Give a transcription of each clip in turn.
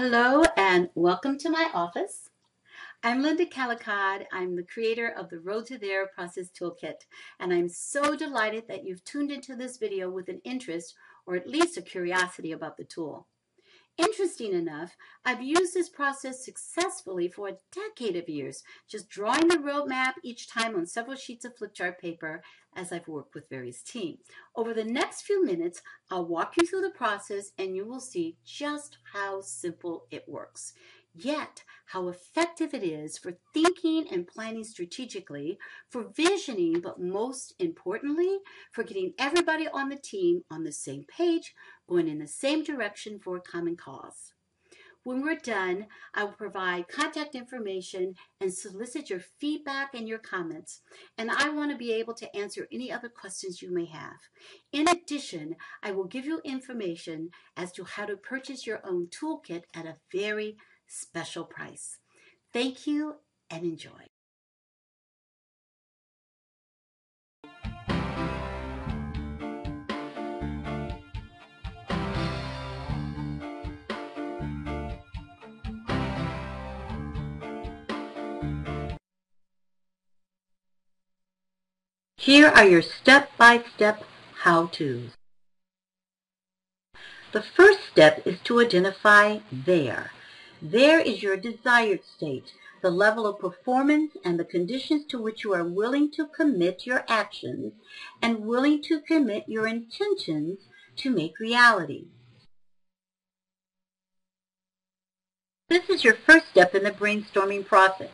Hello and welcome to my office. I'm Linda Calicod. I'm the creator of the Road to There Process Toolkit, and I'm so delighted that you've tuned into this video with an interest or at least a curiosity about the tool. Interesting enough, I've used this process successfully for a decade of years, just drawing the roadmap each time on several sheets of flip chart paper as I've worked with various teams. Over the next few minutes, I'll walk you through the process and you will see just how simple it works. Yet, how effective it is for thinking and planning strategically, for visioning, but most importantly, for getting everybody on the team on the same page, going in the same direction for a common cause. When we're done, I will provide contact information and solicit your feedback and your comments, and I want to be able to answer any other questions you may have. In addition, I will give you information as to how to purchase your own toolkit at a very special price. Thank you and enjoy. Here are your step-by-step how-tos. The first step is to identify there. There is your desired state, the level of performance and the conditions to which you are willing to commit your actions and willing to commit your intentions to make reality. This is your first step in the brainstorming process.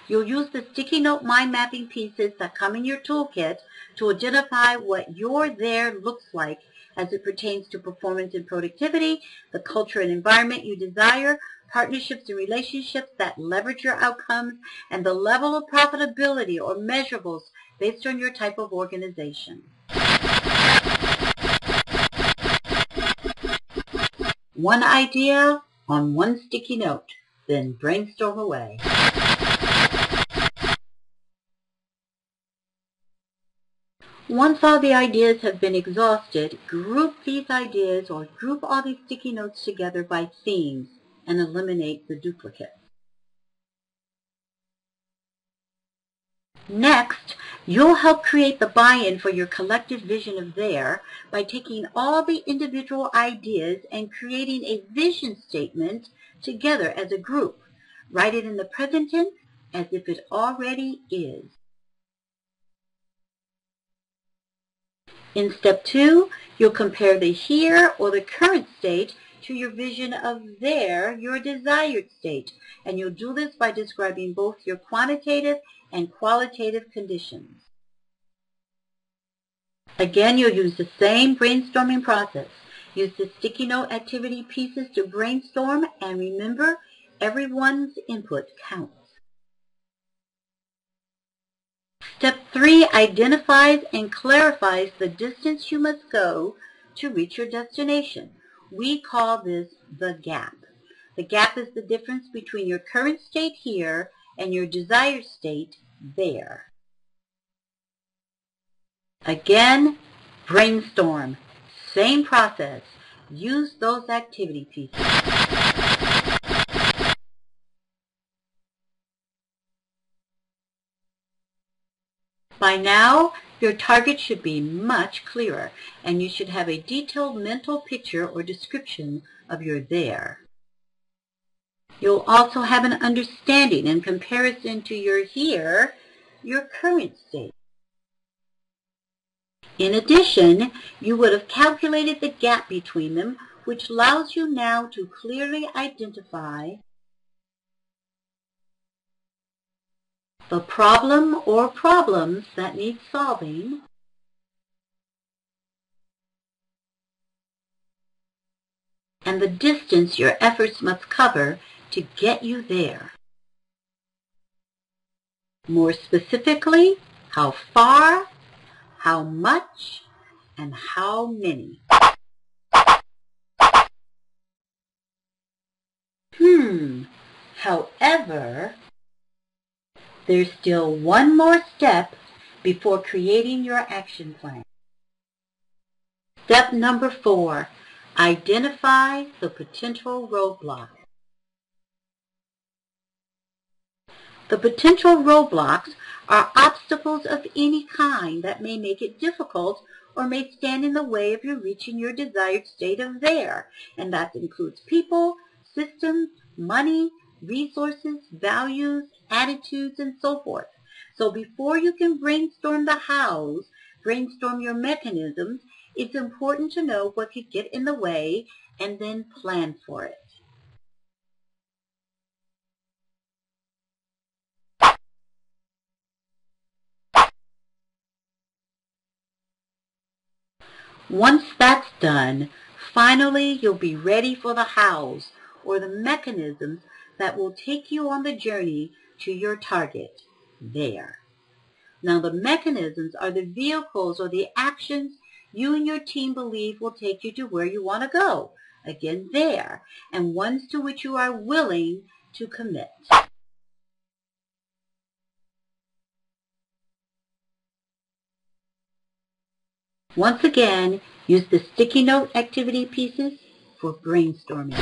You'll use the sticky note mind mapping pieces that come in your toolkit to identify what your there looks like as it pertains to performance and productivity, the culture and environment you desire, partnerships and relationships that leverage your outcomes, and the level of profitability or measurables based on your type of organization. One idea on one sticky note, then brainstorm away. Once all the ideas have been exhausted, group these ideas or group all these sticky notes together by themes and eliminate the duplicates. Next, you'll help create the buy-in for your collective vision of there by taking all the individual ideas and creating a vision statement together as a group. Write it in the present tense as if it already is. In step 2, you'll compare the here or the current state to your vision of there, your desired state. And you'll do this by describing both your quantitative and qualitative conditions. Again, you'll use the same brainstorming process. Use the sticky note activity pieces to brainstorm, and remember, everyone's input counts. Step 3 identifies and clarifies the distance you must go to reach your destination. We call this the gap. The gap is the difference between your current state here and your desired state there. Again, brainstorm. Same process. Use those activity pieces. By now, your target should be much clearer, and you should have a detailed mental picture or description of your there. You'll also have an understanding in comparison to your here, your current state. In addition, you would have calculated the gap between them, which allows you now to clearly identify the problem or problems that need solving, and the distance your efforts must cover to get you there. More specifically, how far, how much, and how many. However, there's still one more step before creating your action plan. Step number 4, identify the potential roadblock. The potential roadblocks are obstacles of any kind that may make it difficult or may stand in the way of you reaching your desired state of there. And that includes people, systems, money, resources, values, attitudes, and so forth. So before you can brainstorm the hows, brainstorm your mechanisms, it's important to know what could get in the way and then plan for it. Once that's done, finally you'll be ready for the hows, or the mechanisms that will take you on the journey to your target, there. Now the mechanisms are the vehicles or the actions you and your team believe will take you to where you want to go, again there, and ones to which you are willing to commit. Once again, use the sticky note activity pieces for brainstorming.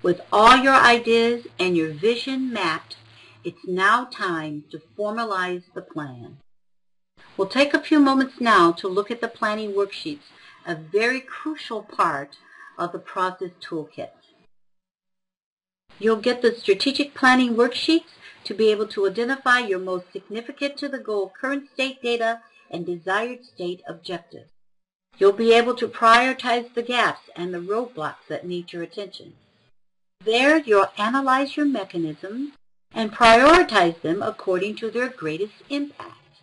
With all your ideas and your vision mapped, it's now time to formalize the plan. We'll take a few moments now to look at the planning worksheets, a very crucial part of the process toolkit. You'll get the strategic planning worksheets to be able to identify your most significant to the goal current state data and desired state objectives. You'll be able to prioritize the gaps and the roadblocks that need your attention. There, you'll analyze your mechanisms and prioritize them according to their greatest impact.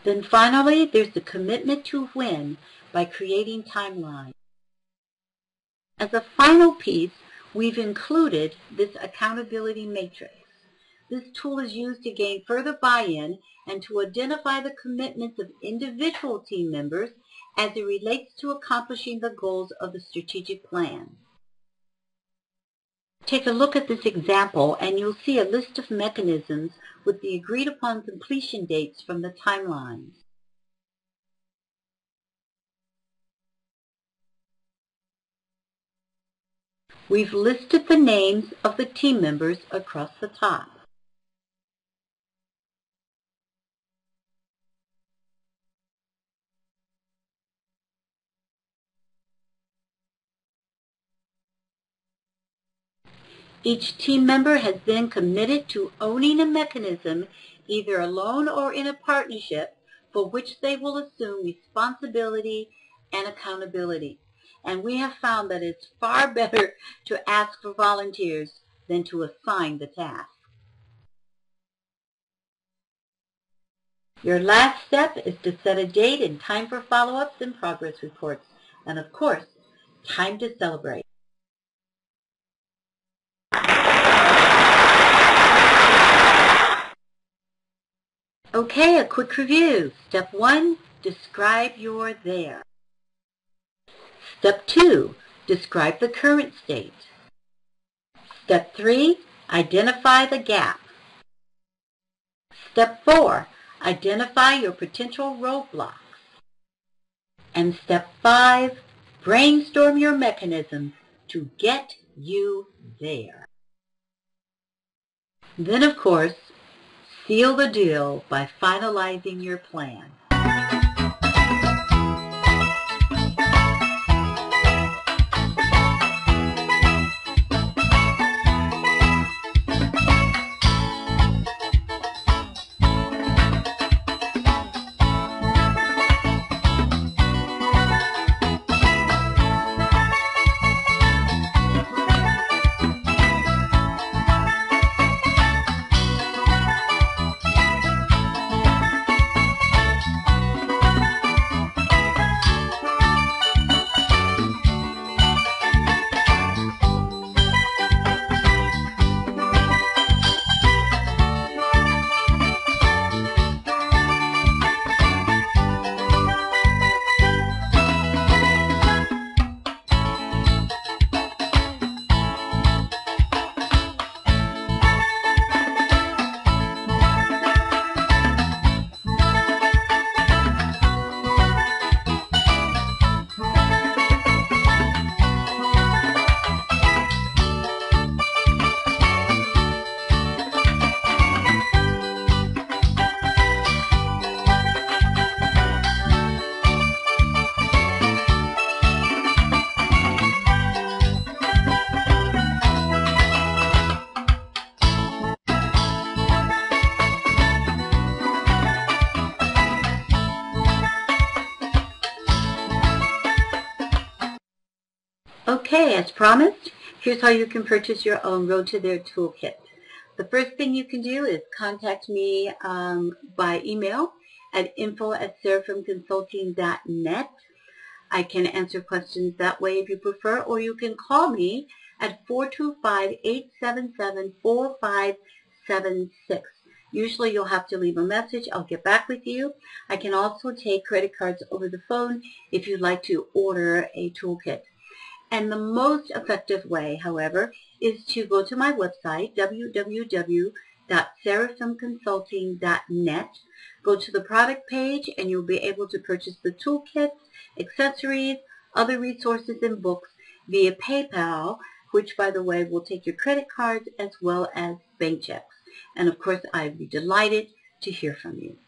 Then finally, there's the commitment to win by creating timelines. As a final piece, we've included this accountability matrix. This tool is used to gain further buy-in and to identify the commitments of individual team members as it relates to accomplishing the goals of the strategic plan. Take a look at this example and you'll see a list of mechanisms with the agreed upon completion dates from the timelines. We've listed the names of the team members across the top. Each team member has been committed to owning a mechanism, either alone or in a partnership, for which they will assume responsibility and accountability. And we have found that it's far better to ask for volunteers than to assign the task. Your last step is to set a date and time for follow-ups and progress reports. And of course, time to celebrate. Okay, a quick review. Step 1, describe your there. Step 2, describe the current state. Step 3, identify the gap. Step 4, identify your potential roadblocks. And step 5, brainstorm your mechanisms to get you there. Then, of course, seal the deal by finalizing your plan. Okay, as promised, here's how you can purchase your own Road to There toolkit. The first thing you can do is contact me by email at info@seraphimconsulting.net. I can answer questions that way if you prefer, or you can call me at 425-877-4576. Usually you'll have to leave a message. I'll get back with you. I can also take credit cards over the phone if you'd like to order a toolkit. And the most effective way, however, is to go to my website, www.seraphimconsulting.net. Go to the product page, and you'll be able to purchase the toolkits, accessories, other resources, and books via PayPal, which, by the way, will take your credit cards as well as bank checks. And, of course, I'd be delighted to hear from you.